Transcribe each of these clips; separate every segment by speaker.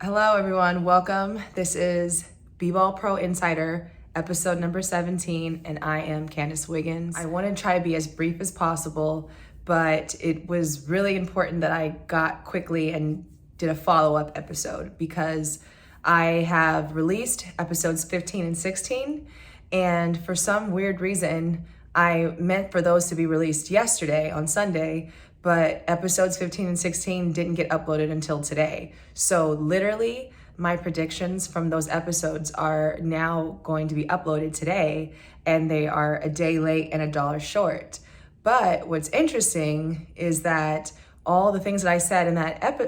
Speaker 1: Hello, everyone. Welcome. This is B-Ball Pro Insider, episode number 17, and I am Candace Wiggins. I want to try to be as brief as possible, but it was really important that I got quickly and did a follow-up episode because I have released episodes 15 and 16, and for some weird reason, I meant for those to be released yesterday on Sunday, but episodes 15 and 16 didn't get uploaded until today. So literally, my predictions from those episodes are now going to be uploaded today, and they are a day late and $1 short. But what's interesting is that all the things that I said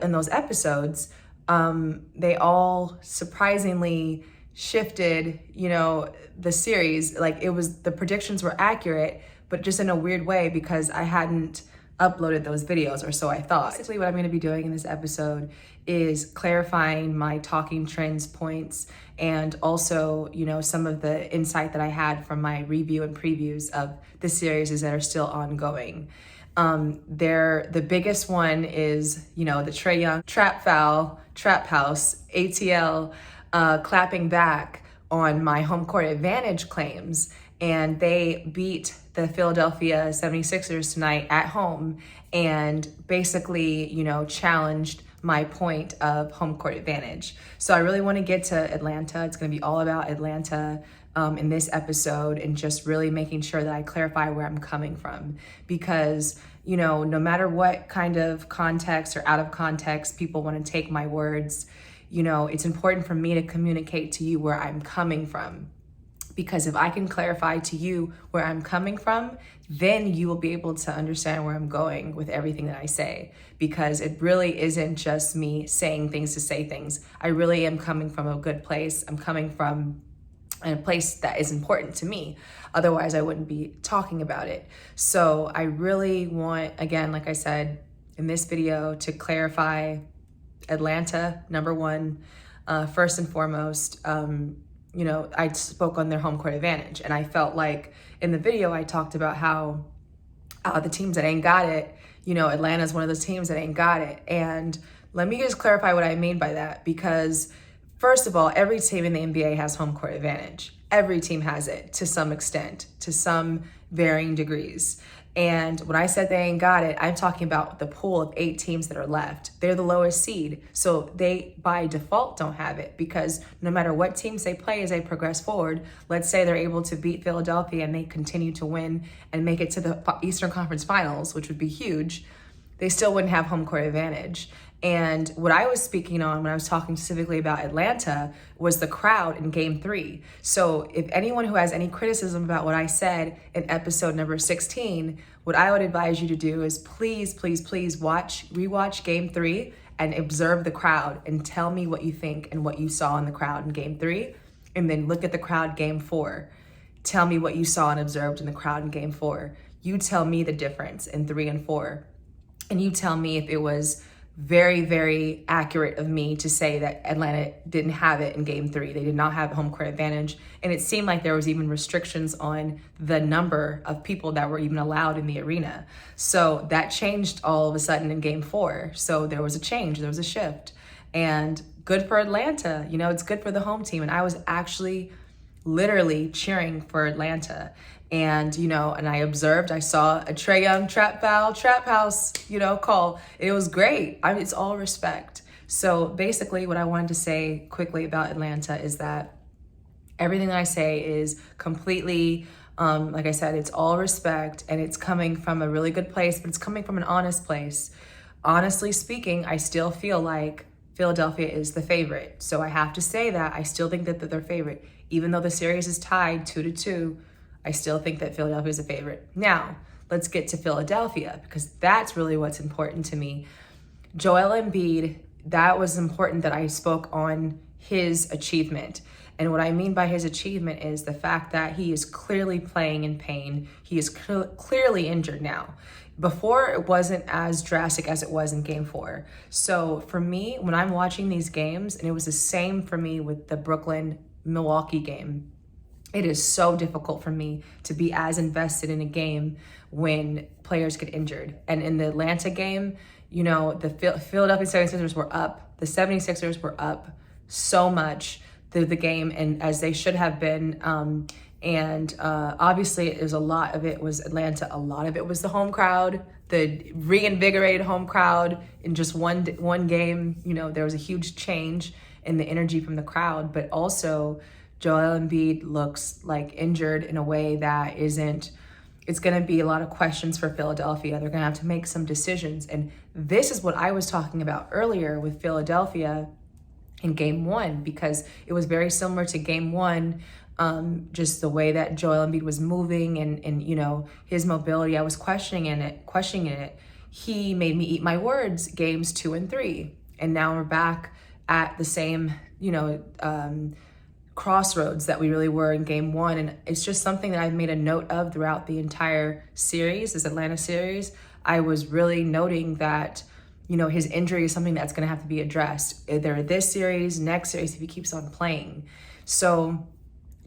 Speaker 1: in those episodes, they all surprisingly shifted, the series. Like the predictions were accurate, but just in a weird way because I hadn't uploaded those videos, or so I thought. Basically, what I'm going to be doing in this episode is clarifying my talking trends points and also, some of the insight that I had from my review and previews of the series that are still ongoing. The biggest one is, the Trae Young trap house, ATL, clapping back on my home court advantage claims. And they beat the Philadelphia 76ers tonight at home and basically, challenged my point of home court advantage. So I really want to get to Atlanta. It's going to be all about Atlanta in this episode and just really making sure that I clarify where I'm coming from. Because, no matter what kind of context or out of context people want to take my words, it's important for me to communicate to you where I'm coming from. Because if I can clarify to you where I'm coming from, then you will be able to understand where I'm going with everything that I say. Because it really isn't just me saying things to say things. I really am coming from a good place. I'm coming from a place that is important to me. Otherwise, I wouldn't be talking about it. So I really want, again, like I said, in this video to clarify Atlanta, number one, first and foremost. I spoke on their home court advantage, and I felt like in the video I talked about how the teams that ain't got it, Atlanta's one of those teams that ain't got it. And let me just clarify what I mean by that, because first of all, every team in the NBA has home court advantage. Every team has it to some extent, to some varying degrees. And when I said they ain't got it, I'm talking about the pool of 8 teams that are left. They're the lowest seed. So they, by default, don't have it because no matter what teams they play as they progress forward, let's say they're able to beat Philadelphia and they continue to win and make it to the Eastern Conference Finals, which would be huge, they still wouldn't have home court advantage. And what I was speaking on when I was talking specifically about Atlanta was the crowd in Game 3. So if anyone who has any criticism about what I said in episode number 16, what I would advise you to do is please, please, please rewatch Game 3 and observe the crowd and tell me what you think and what you saw in the crowd in Game 3. And then look at the crowd Game 4. Tell me what you saw and observed in the crowd in Game 4. You tell me the difference in 3 and 4. And you tell me if it was very, very accurate of me to say that Atlanta didn't have it in Game 3. They did not have home court advantage. And it seemed like there was even restrictions on the number of people that were even allowed in the arena. So that changed all of a sudden in Game 4. So there was a change, there was a shift. And good for Atlanta, it's good for the home team. And I was actually literally cheering for Atlanta. And, and I saw a Trae Young trap house, call. It was great. It's all respect. So basically what I wanted to say quickly about Atlanta is that everything that I say is completely, like I said, it's all respect and it's coming from a really good place, but it's coming from an honest place. Honestly speaking, I still feel like Philadelphia is the favorite. So I have to say that I still think that they're favorite. Even though the series is tied 2-2, I still think that Philadelphia is a favorite. Now, let's get to Philadelphia because that's really what's important to me. Joel Embiid, that was important that I spoke on his achievement. And what I mean by his achievement is the fact that he is clearly playing in pain. He is clearly injured now. Before, it wasn't as drastic as it was in Game 4. So for me, when I'm watching these games, and it was the same for me with the Brooklyn-Milwaukee game, it is so difficult for me to be as invested in a game when players get injured. And in the Atlanta game, the Philadelphia 76ers were up the 76ers were up so much through the game, and as they should have been. Obviously, it was a lot of it was Atlanta. A lot of it was the home crowd, the reinvigorated home crowd. In just one game, there was a huge change in the energy from the crowd. But also, Joel Embiid looks like injured in a way that isn't. It's going to be a lot of questions for Philadelphia. They're going to have to make some decisions. And this is what I was talking about earlier with Philadelphia in game one, because it was very similar to game one. Just the way that Joel Embiid was moving and his mobility, I was questioning it. He made me eat my words games 2 and 3. And now we're back at the same, crossroads that we really were in game one. And it's just something that I've made a note of throughout the entire series, this Atlanta series. I was really noting that, his injury is something that's going to have to be addressed either this series, next series, if he keeps on playing. So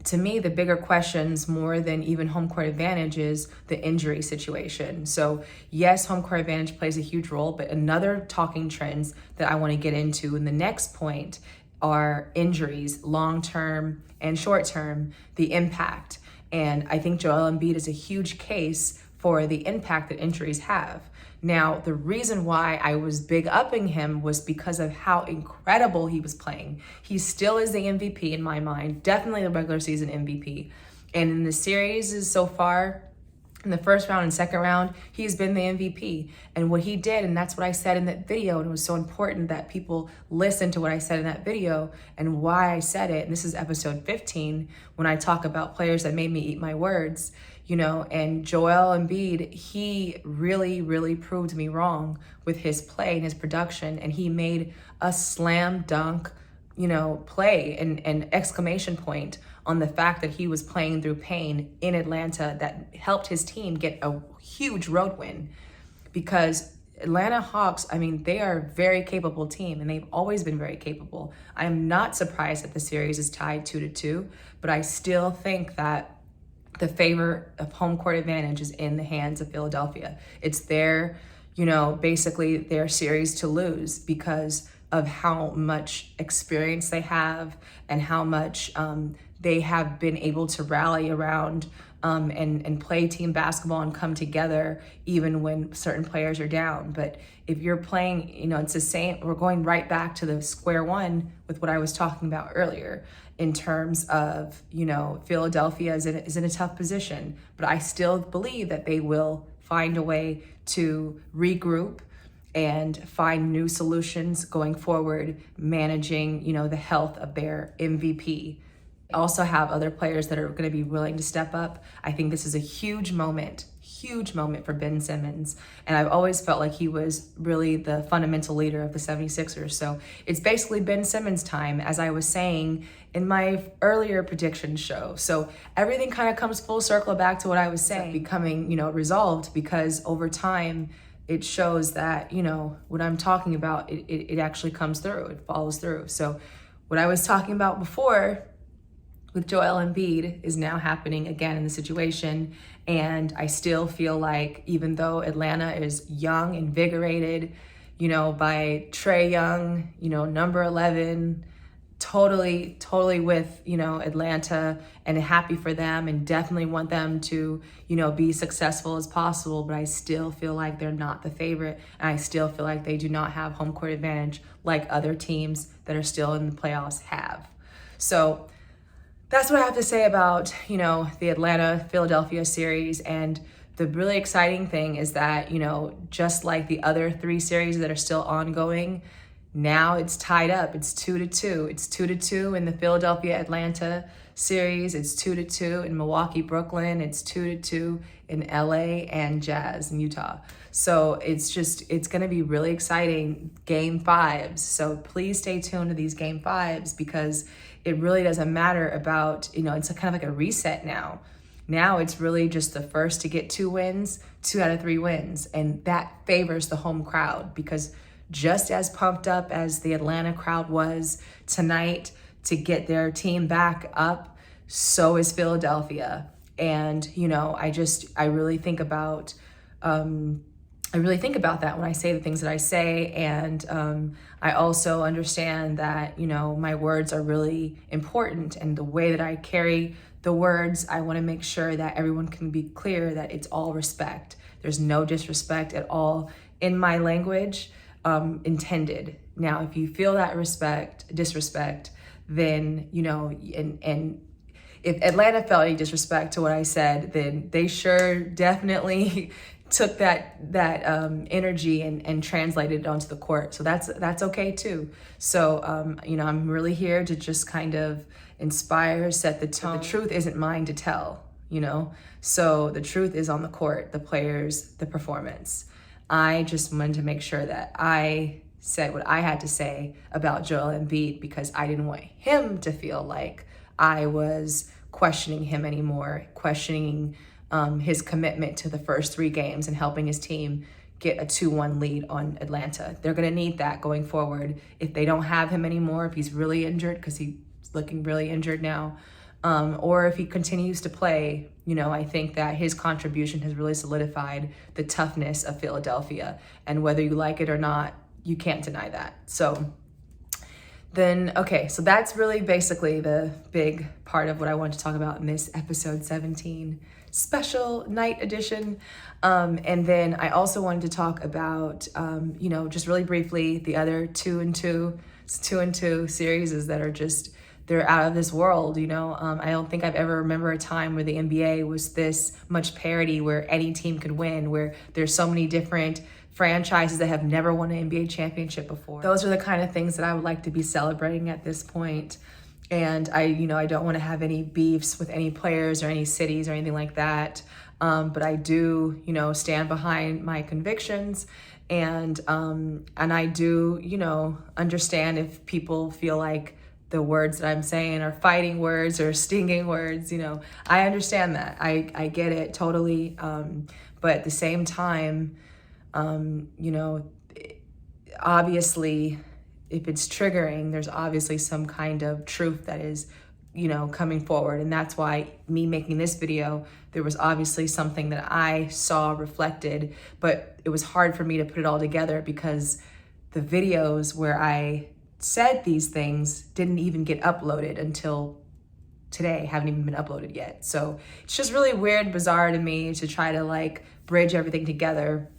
Speaker 1: to me, the bigger questions more than even home court advantage is the injury situation. So yes, home court advantage plays a huge role, but another talking trends that I want to get into in the next point are injuries, long-term and short-term, the impact. And I think Joel Embiid is a huge case for the impact that injuries have. Now, the reason why I was big upping him was because of how incredible he was playing. He still is the MVP in my mind, definitely the regular season MVP. And in the series so far, in the first round and second round, he's been the MVP. And what he did, and that's what I said in that video, and it was so important that people listen to what I said in that video and why I said it. And this is episode 15, when I talk about players that made me eat my words. And Joel Embiid, he really, really proved me wrong with his play and his production. And he made a slam dunk, play and exclamation point on the fact that he was playing through pain in Atlanta that helped his team get a huge road win. Because Atlanta Hawks, they are a very capable team, and they've always been very capable. I am not surprised that the series is tied 2-2, but I still think that the favor of home court advantage is in the hands of Philadelphia. It's their, basically their series to lose because of how much experience they have and how much they have been able to rally around and play team basketball and come together even when certain players are down. But if you're playing, it's the same. We're going right back to the square one with what I was talking about earlier in terms of, Philadelphia is in a tough position, but I still believe that they will find a way to regroup and find new solutions going forward, managing, the health of their MVP. Also have other players that are going to be willing to step up. I think this is a huge moment for Ben Simmons. And I've always felt like he was really the fundamental leader of the 76ers. So it's basically Ben Simmons time, as I was saying in my earlier prediction show. So everything kind of comes full circle back to what I was saying, becoming, resolved, because over time, it shows that, what I'm talking about, it actually comes through, it follows through. So what I was talking about before with Joel Embiid is now happening again in the situation. And I still feel like, even though Atlanta is young, invigorated, by Trae Young, number 11, totally with, Atlanta, and happy for them and definitely want them to, be successful as possible. But I still feel like they're not the favorite. And I still feel like they do not have home court advantage like other teams that are still in the playoffs have. So that's what I have to say about, the Atlanta-Philadelphia series. And the really exciting thing is that, just like the other 3 series that are still ongoing, now it's tied up. It's 2-2. It's 2-2 in the Philadelphia-Atlanta series. It's 2-2 in Milwaukee-Brooklyn. It's 2-2 in LA and Jazz in Utah. So it's going to be really exciting game 5s. So please stay tuned to these game 5s, because it really doesn't matter about, it's kind of like a reset now. Now it's really just the first to get 2 wins, 2 out of 3 wins. And that favors the home crowd, because just as pumped up as the Atlanta crowd was tonight to get their team back up, so is Philadelphia. And, I really think about, I really think about that when I say the things that I say. And I also understand that, you know, my words are really important, and the way that I carry the words, I want to make sure that everyone can be clear that it's all respect. There's no disrespect at all in my language intended. Now, if you feel that disrespect, then, you know, and if Atlanta felt any disrespect to what I said, then they sure definitely took that energy and translated it onto the court. So that's okay too. So you know, I'm really here to just kind of inspire, set the tone. The truth isn't mine to tell, you know. So the truth is on the court, the players, the performance. I just wanted to make sure that I said what I had to say about Joel Embiid, because I didn't want him to feel like I was questioning him anymore, questioning his commitment to the first 3 games and helping his team get a 2-1 lead on Atlanta. They're going to need that going forward. If they don't have him anymore, if he's really injured, because he's looking really injured now, or if he continues to play, you know, I think that his contribution has really solidified the toughness of Philadelphia. And whether you like it or not, you can't deny that. So then, okay, so that's really basically the big part of what I want to talk about in this episode 17 special night edition. And then I also wanted to talk about, you know, just really briefly, the other 2 and 2 series that are just, they're out of this world, you know. I don't think I've ever remember a time where the NBA was this much parity, where any team could win, where there's so many different franchises that have never won an NBA championship before. Those are the kind of things that I would like to be celebrating at this point. And I don't want to have any beefs with any players or any cities or anything like that. But I do, you know, stand behind my convictions, and I do, you know, understand if people feel like the words that I'm saying are fighting words or stinging words. You know, I understand that. I get it totally. But at the same time, you know, obviously, if it's triggering, there's obviously some kind of truth that is, you know, coming forward. And that's why me making this video, there was obviously something that I saw reflected, but it was hard for me to put it all together because the videos where I said these things didn't even get uploaded until today, haven't even been uploaded yet. So it's just really weird, bizarre to me to try to like bridge everything together.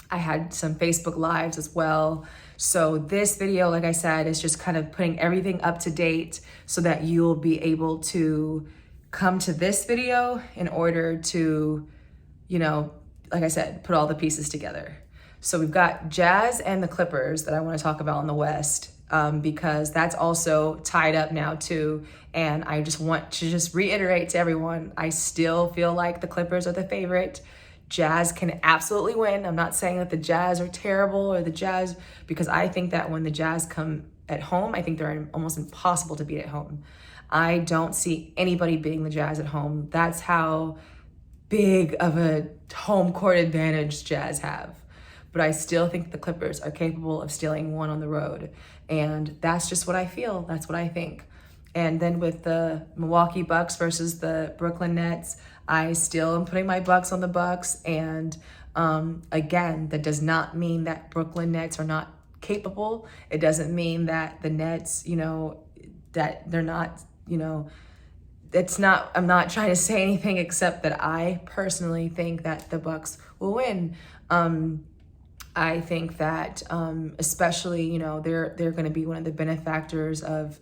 Speaker 1: I had some Facebook Lives as well. So this video, like I said, is just kind of putting everything up to date so that you'll be able to come to this video in order to, you know, like I said, put all the pieces together. So we've got Jazz and the Clippers that I want to talk about in the West, because that's also tied up now too. And I just want to just reiterate to everyone, I still feel like the Clippers are the favorite. Jazz can absolutely win. I'm not saying that the Jazz are terrible or the Jazz, because I think that when the Jazz come at home, I think they're almost impossible to beat at home. I don't see anybody beating the Jazz at home. That's how big of a home court advantage Jazz have. But I still think the Clippers are capable of stealing one on the road. And that's just what I feel. That's what I think. And then with the Milwaukee Bucks versus the Brooklyn Nets, I still am putting my Bucks on the Bucks. And again, that does not mean that Brooklyn Nets are not capable. It doesn't mean that the Nets, you know, that they're not, you know, it's not, I'm not trying to say anything except that I personally think that the Bucks will win. I think that especially, you know, they're going to be one of the benefactors of,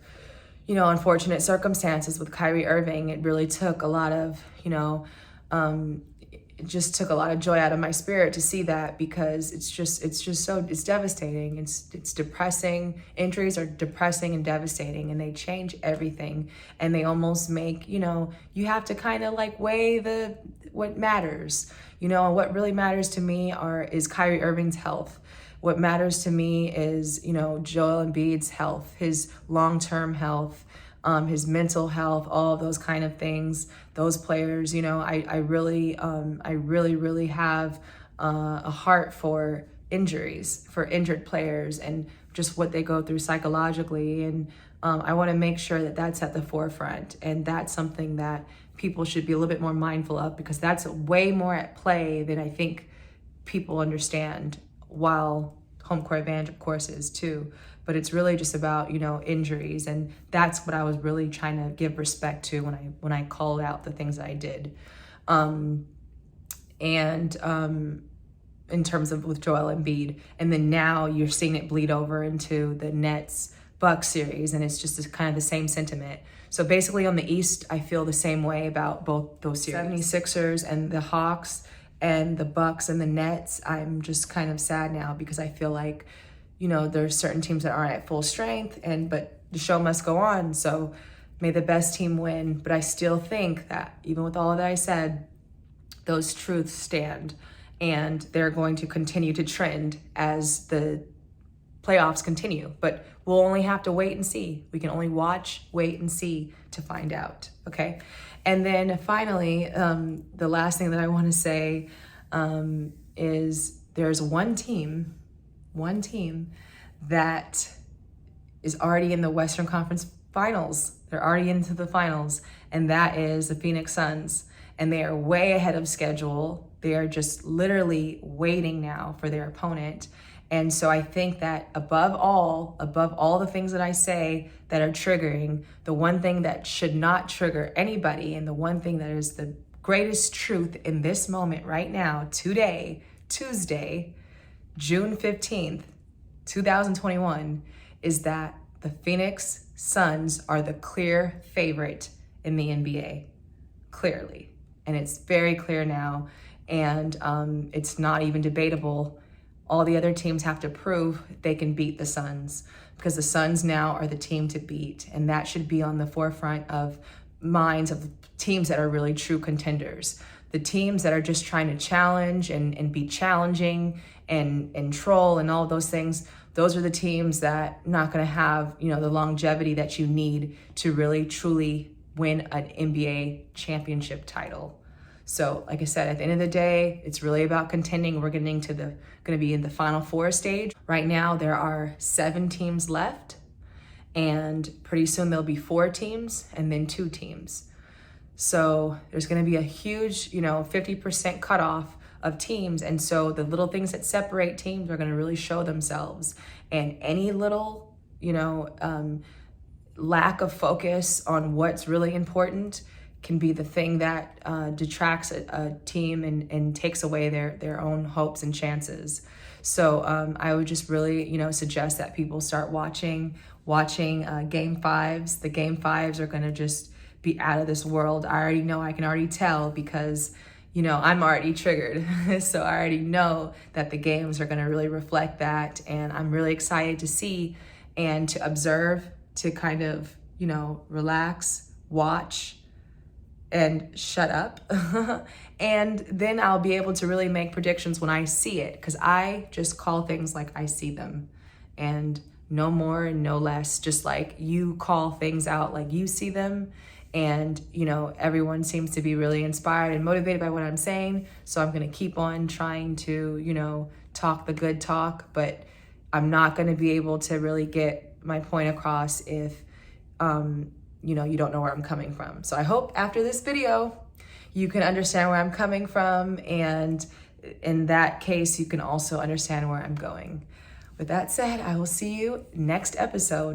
Speaker 1: you know, unfortunate circumstances with Kyrie Irving. It really took a lot of, you know, it just took a lot of joy out of my spirit to see that, because it's just so, it's devastating. It's depressing. Injuries are depressing and devastating, and they change everything. And they almost make, you know, you have to kind of like weigh what matters, you know. And what really matters to me is Kyrie Irving's health. What matters to me is, you know, Joel Embiid's health, his long-term health, his mental health, all of those kind of things. Those players, you know, I really have a heart for injuries, for injured players, and just what they go through psychologically. And I want to make sure that that's at the forefront. And that's something that people should be a little bit more mindful of, because that's way more at play than I think people understand, while home court advantage of course is too, but it's really just about, you know, injuries. And that's what I was really trying to give respect to when I called out the things that I did. In terms of with Joel Embiid, and then now you're seeing it bleed over into the Nets Bucks series, and it's just kind of the same sentiment. So basically on the East, I feel the same way about both those series. 76ers and the Hawks and the Bucks and the Nets, I'm just kind of sad now because I feel like, you know, there's certain teams that aren't at full strength, but the show must go on. So may the best team win. But I still think that even with all that I said, those truths stand, and they're going to continue to trend as the playoffs continue. But we'll only have to wait and see. We can only watch, wait, and see to find out, okay? And then finally, the last thing that I want to say is there's one team that is already in the Western Conference Finals. They're already into the finals, and that is the Phoenix Suns. And they are way ahead of schedule. They are just literally waiting now for their opponent. And so I think that above all the things that I say that are triggering, the one thing that should not trigger anybody, and the one thing that is the greatest truth in this moment right now, today, Tuesday, June 15th, 2021, is that the Phoenix Suns are the clear favorite in the NBA, clearly. And it's very clear now, and it's not even debatable. All the other teams have to prove they can beat the Suns, because the Suns now are the team to beat, and that should be on the forefront of minds of teams that are really true contenders. The teams that are just trying to challenge and be challenging and troll and all those things, those are the teams that not going to have, you know, the longevity that you need to really truly win an NBA championship title. So like I said, at the end of the day, it's really about contending. We're going to be in the Final Four stage. Right now, there are 7 teams left, and pretty soon there'll be 4 teams and then 2 teams. So there's going to be a huge, 50% cutoff of teams. And so the little things that separate teams are going to really show themselves. And any little, lack of focus on what's really important can be the thing that detracts a team and takes away their own hopes and chances. So I would just really, suggest that people start watching Game 5s. The Game 5s are going to just be out of this world. I can already tell because, I'm already triggered. So I already know that the games are going to really reflect that. And I'm really excited to see and to observe, to kind of, relax, watch, and shut up. And then I'll be able to really make predictions when I see it, because I just call things like I see them, and no more and no less. Just like you call things out like you see them. And, everyone seems to be really inspired and motivated by what I'm saying. So I'm going to keep on trying to, talk the good talk, but I'm not going to be able to really get my point across if, you don't know where I'm coming from. So I hope after this video, you can understand where I'm coming from. And in that case, you can also understand where I'm going. With that said, I will see you next episode.